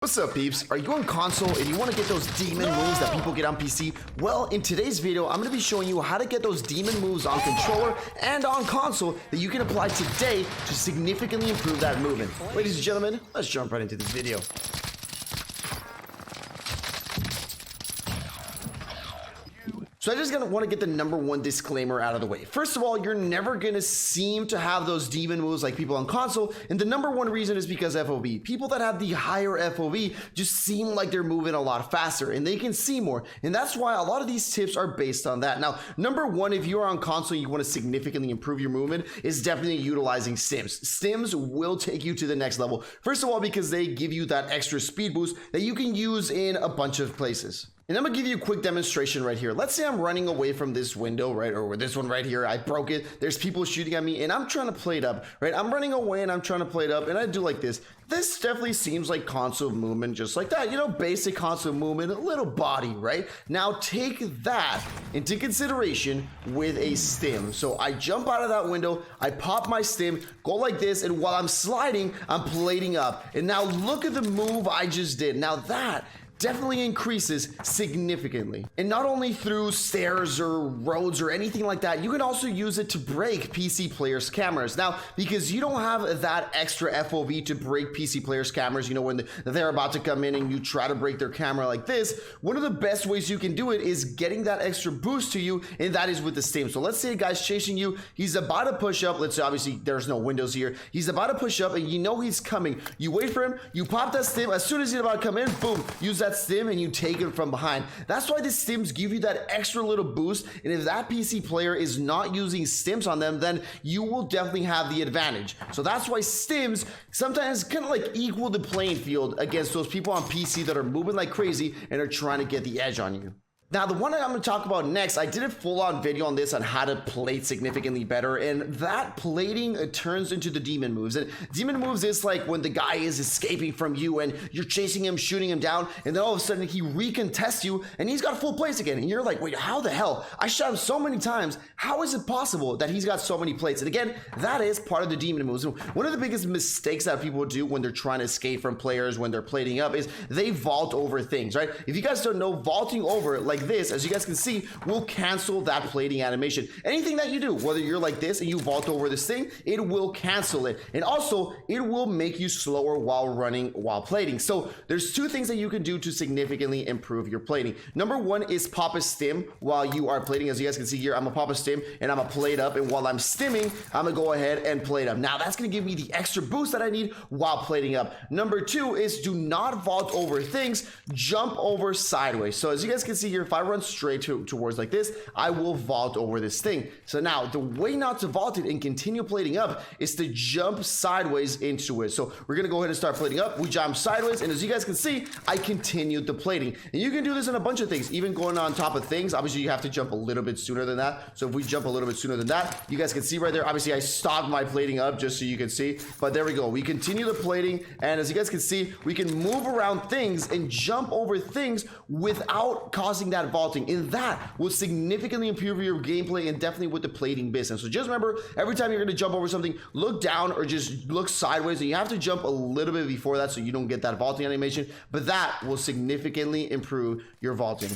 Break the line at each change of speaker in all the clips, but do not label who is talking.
What's up, peeps? Are you on console and you want to get those demon moves that people get on PC? Well, in today's video, I'm going to be showing you how to get those demon moves on controller and on console that you can apply today to significantly improve that movement. Ladies and gentlemen, let's jump right into this video. So I just want to get the number one disclaimer out of the way. First of all, you're never going to seem to have those demon moves like people on console. And the number one reason is because FOV. People that have the higher FOV just seem like they're moving a lot faster and they can see more. And that's why a lot of these tips are based on that. Now, number one, if you're on console and you want to significantly improve your movement, is definitely utilizing stims. Stims will take you to the next level. First of all, because they give you that extra speed boost that you can use in a bunch of places. And I'm gonna give you a quick demonstration right here. Let's say I'm running away from this window, right? Or this one right here, I broke it. There's people shooting at me and I'm trying to play it up, right? I'm running away and I'm trying to play it up and I do like this. This definitely seems like console movement, just like that. You know, basic console movement, a little body, right? Now take that into consideration with a stim. So I jump out of that window, I pop my stim, go like this, and while I'm sliding, I'm plating up. And now look at the move I just did. Now that definitely increases significantly. And not only through stairs or roads or anything like that, you can also use it to break PC players' cameras. Now, because you don't have that extra FOV to break PC players' cameras, you know, when they're about to come in and you try to break their camera like this, one of the best ways you can do it is getting that extra boost to you, and that is with the stim. So let's say a guy's chasing you, he's about to push up. Let's say obviously there's no windows here. He's about to push up and you know he's coming. You wait for him, you pop that stim. As soon as he's about to come in, boom, use that stim and you take it from behind. That's why the stims give you that extra little boost. And if that PC player is not using stims on them, then you will definitely have the advantage. So that's why stims sometimes kind of like equal the playing field against those people on PC that are moving like crazy and are trying to get the edge on you. Now, the one that I'm going to talk about next, I did a full-on video on this on how to plate significantly better, and that plating turns into the demon moves. And demon moves is like when the guy is escaping from you and you're chasing him, shooting him down, and then all of a sudden he recontests you and he's got full plates again. And you're like, wait, how the hell? I shot him so many times. How is it possible that he's got so many plates? And again, that is part of the demon moves. One of the biggest mistakes that people do when they're trying to escape from players, when they're plating up, is they vault over things, right? If you guys don't know, vaulting over like this, as you guys can see, will cancel that plating animation. Anything that you do, whether you're like this and you vault over this thing, it will cancel it. And also, it will make you slower while running, while plating. So there's two things that you can do to significantly improve your plating. Number one is pop a stim while you are plating. As you guys can see here, I'm gonna pop a stim and I'm gonna plate up. And while I'm stimming, I'm gonna go ahead and plate up. Now that's gonna give me the extra boost that I need while plating up. Number two is do not vault over things, jump over sideways. So as you guys can see here, if I run straight towards like this, I will vault over this thing. So now the way not to vault it and continue plating up is to jump sideways into it. So we're gonna go ahead and start plating up. We jump sideways, and as you guys can see, I continued the plating. And you can do this in a bunch of things, even going on top of things. Obviously you have to jump a little bit sooner than that. So if we jump a little bit sooner than that, you guys can see right there, obviously I stopped my plating up just so you can see, but there we go. We continue the plating, and as you guys can see, we can move around things and jump over things without causing that vaulting. And that will significantly improve your gameplay and definitely with the plating business. So just remember, every time you're going to jump over something, look down or just look sideways, and you have to jump a little bit before that so you don't get that vaulting animation, but that will significantly improve your vaulting.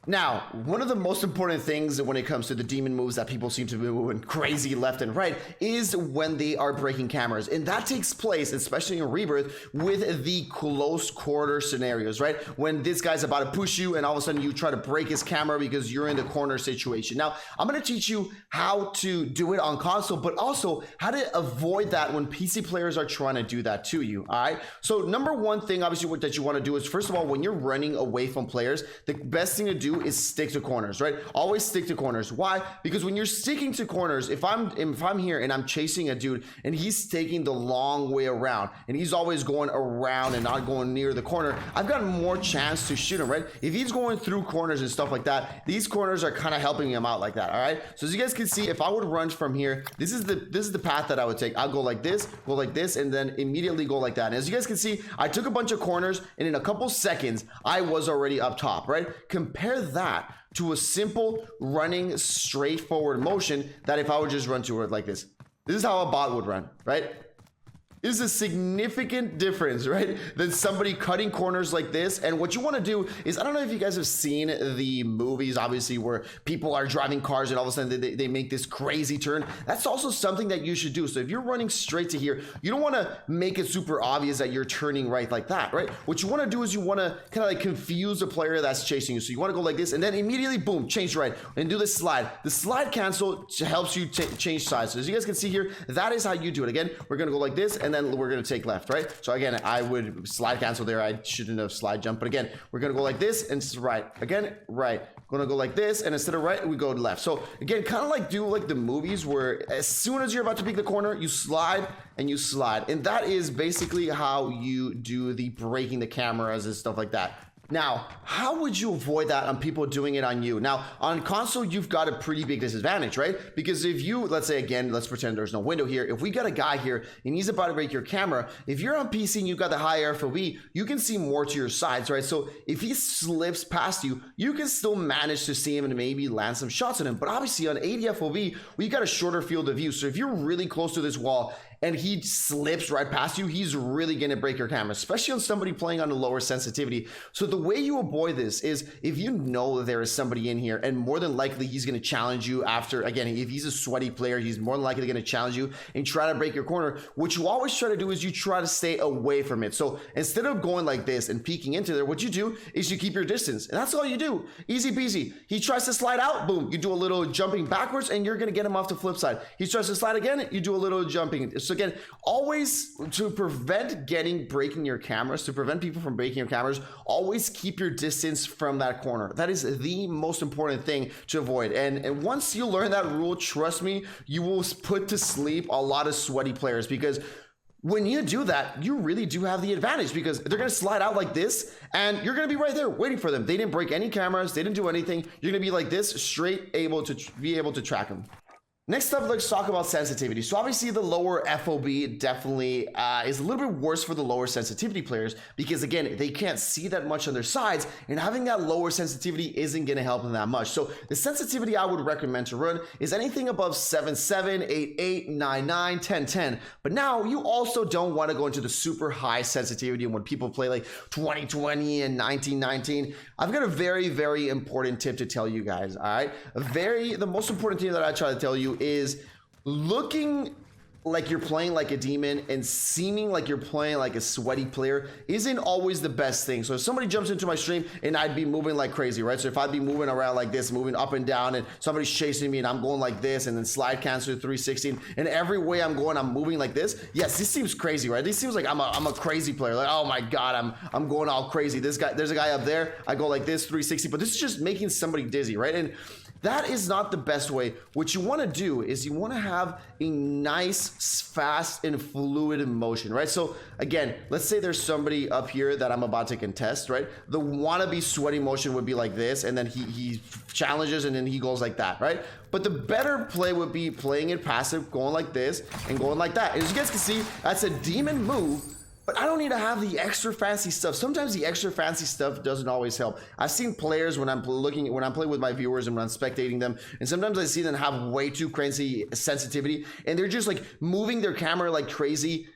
Now, one of the most important things when it comes to the demon moves that people seem to be moving crazy left and right is when they are breaking cameras. And that takes place, especially in Rebirth, with the close quarter scenarios, right? When this guy's about to push you and all of a sudden you try to break his camera because you're in the corner situation. Now, I'm going to teach you how to do it on console, but also how to avoid that when PC players are trying to do that to you, all right? So number one thing, obviously, what that you want to do is, first of all, when you're running away from players, the best thing to do is stick to corners, right? Always stick to corners. Why? Because when you're sticking to corners, if I'm here and I'm chasing a dude and he's taking the long way around and he's always going around and not going near the corner, I've got more chance to shoot him, right? If he's going through corners and stuff like that, these corners are kind of helping him out like that, all right? So as you guys can see, if I would run from here, this is the path that I would take. I'll go like this, and then immediately go like that. And as you guys can see, I took a bunch of corners and in a couple seconds, I was already up top, right? Compare that to a simple running straightforward motion that if I would just run to it like this. This is how a bot would run, right? is a significant difference, right, than somebody cutting corners like this. And what you want to do is, I don't know if you guys have seen the movies, obviously, where people are driving cars and all of a sudden they make this crazy turn. That's also something that you should do. So if you're running straight to here, you don't want to make it super obvious that you're turning right like that, right? What you want to do is you want to kind of like confuse a player that's chasing you. So you want to go like this and then immediately, boom, change right and do the slide. The slide cancel helps you change sides. So as you guys can see here, that is how you do it. Again, we're going to go like this and then we're going to take left, right? So again, I would slide cancel there. I shouldn't have slide jump, but again, we're going to go like this and right. Again, right. Gonna go like this, and instead of right, we go left. So again, kind of like do like the movies where as soon as you're about to peek the corner, you slide and you slide. And that is basically how you do the breaking the cameras and stuff like that. Now, how would you avoid that on people doing it on you? Now, on console, you've got a pretty big disadvantage, right? Because if you, let's say again, let's pretend there's no window here. If we got a guy here and he's about to break your camera, if you're on PC and you've got the high FOV, you can see more to your sides, right? So if he slips past you, you can still manage to see him and maybe land some shots on him. But obviously on 80 FOV, we got a shorter field of view. So if you're really close to this wall and he slips right past you, he's really gonna break your camera, especially on somebody playing on a lower sensitivity. So the way you avoid this is if you know there is somebody in here, and more than likely he's gonna challenge you after, again, if he's a sweaty player, he's more than likely gonna challenge you and try to break your corner. What you always try to do is you try to stay away from it. So instead of going like this and peeking into there, what you do is you keep your distance, and that's all you do. Easy peasy. He tries to slide out, boom, you do a little jumping backwards and you're gonna get him off the flip side. He tries to slide again, you do a little jumping. So again, always to prevent breaking your cameras, to prevent people from breaking your cameras, always keep your distance from that corner. That is the most important thing to avoid. And once you learn that rule, trust me, you will put to sleep a lot of sweaty players, because when you do that, you really do have the advantage, because they're going to slide out like this and you're going to be right there waiting for them. They didn't break any cameras. They didn't do anything. You're going to be like this, straight able to track them. Next up, let's talk about sensitivity. So obviously the lower FOB definitely is a little bit worse for the lower sensitivity players, because again, they can't see that much on their sides, and having that lower sensitivity isn't going to help them that much. So the sensitivity I would recommend to run is anything above 7.7, 8.8, 9.9, 10.10. But now you also don't want to go into the super high sensitivity, and when people play like 20.20 and 19.19, I've got a very, very important tip to tell you guys. All right, the most important thing that I try to tell you is looking like you're playing like a demon and seeming like you're playing like a sweaty player isn't always the best thing. So if somebody jumps into my stream and I'd be moving like crazy, right? So if I'd be moving around like this, moving up and down, and somebody's chasing me and I'm going like this, and then slide cancel 360, and every way I'm going, I'm moving like this. Yes, this seems crazy, right? This seems like I'm a crazy player. Like, oh my God, I'm going all crazy. This guy, there's a guy up there. I go like this 360, but this is just making somebody dizzy, right? And that is not the best way. What you want to do is you want to have a nice, fast, and fluid motion, right? So again, let's say there's somebody up here that I'm about to contest, right? The wannabe sweaty motion would be like this, and then he challenges, and then he goes like that, right? But the better play would be playing it passive, going like this, and going like that. And as you guys can see, that's a demon move. But I don't need to have the extra fancy stuff. Sometimes the extra fancy stuff doesn't always help. I've seen players when I'm playing with my viewers and when I'm spectating them, and sometimes I see them have way too crazy sensitivity, and they're just like moving their camera like crazy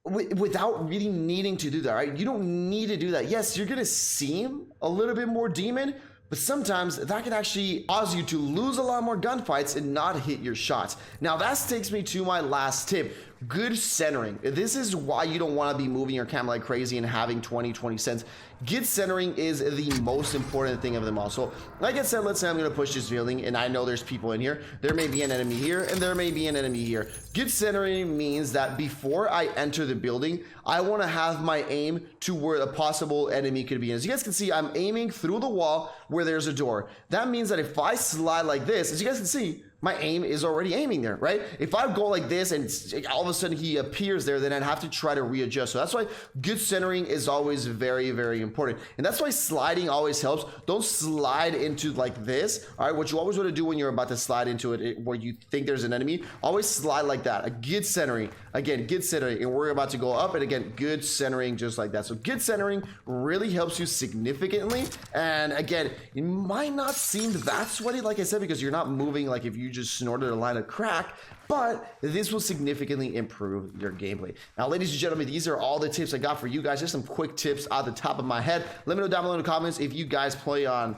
without really needing to do that, right? You don't need to do that. Yes, you're gonna seem a little bit more demon, but sometimes that can actually cause you to lose a lot more gunfights and not hit your shots. Now that takes me to my last tip. Good centering. This is why you don't want to be moving your camera like crazy and having 20 cents. Good centering is the most important thing of them all. So like I said, let's say I'm going to push this building and I know there's people in here. There may be an enemy here and there may be an enemy here. Good centering means that before I enter the building, I want to have my aim to where a possible enemy could be. As you guys can see, I'm aiming through the wall where there's a door. That means that if I slide like this, as you guys can see, my aim is already aiming there, right? If I go like this and all of a sudden he appears there, then I'd have to try to readjust. So that's why good centering is always very, very important. And that's why sliding always helps. Don't slide into like this, all right? What you always want to do when you're about to slide into it where you think there's an enemy, always slide like that. A good centering, again, good centering, and we're about to go up, and again, good centering just like that. So good centering really helps you significantly. And again, it might not seem that sweaty, like I said, because you're not moving like if you you just snorted a line of crack, but this will significantly improve your gameplay. Now, ladies and gentlemen, these are all the tips I got for you guys. Just some quick tips out the top of my head. Let me know down below in the comments if you guys play on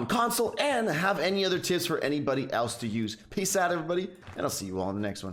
console and have any other tips for anybody else to use. Peace out, everybody, and I'll see you all in the next one.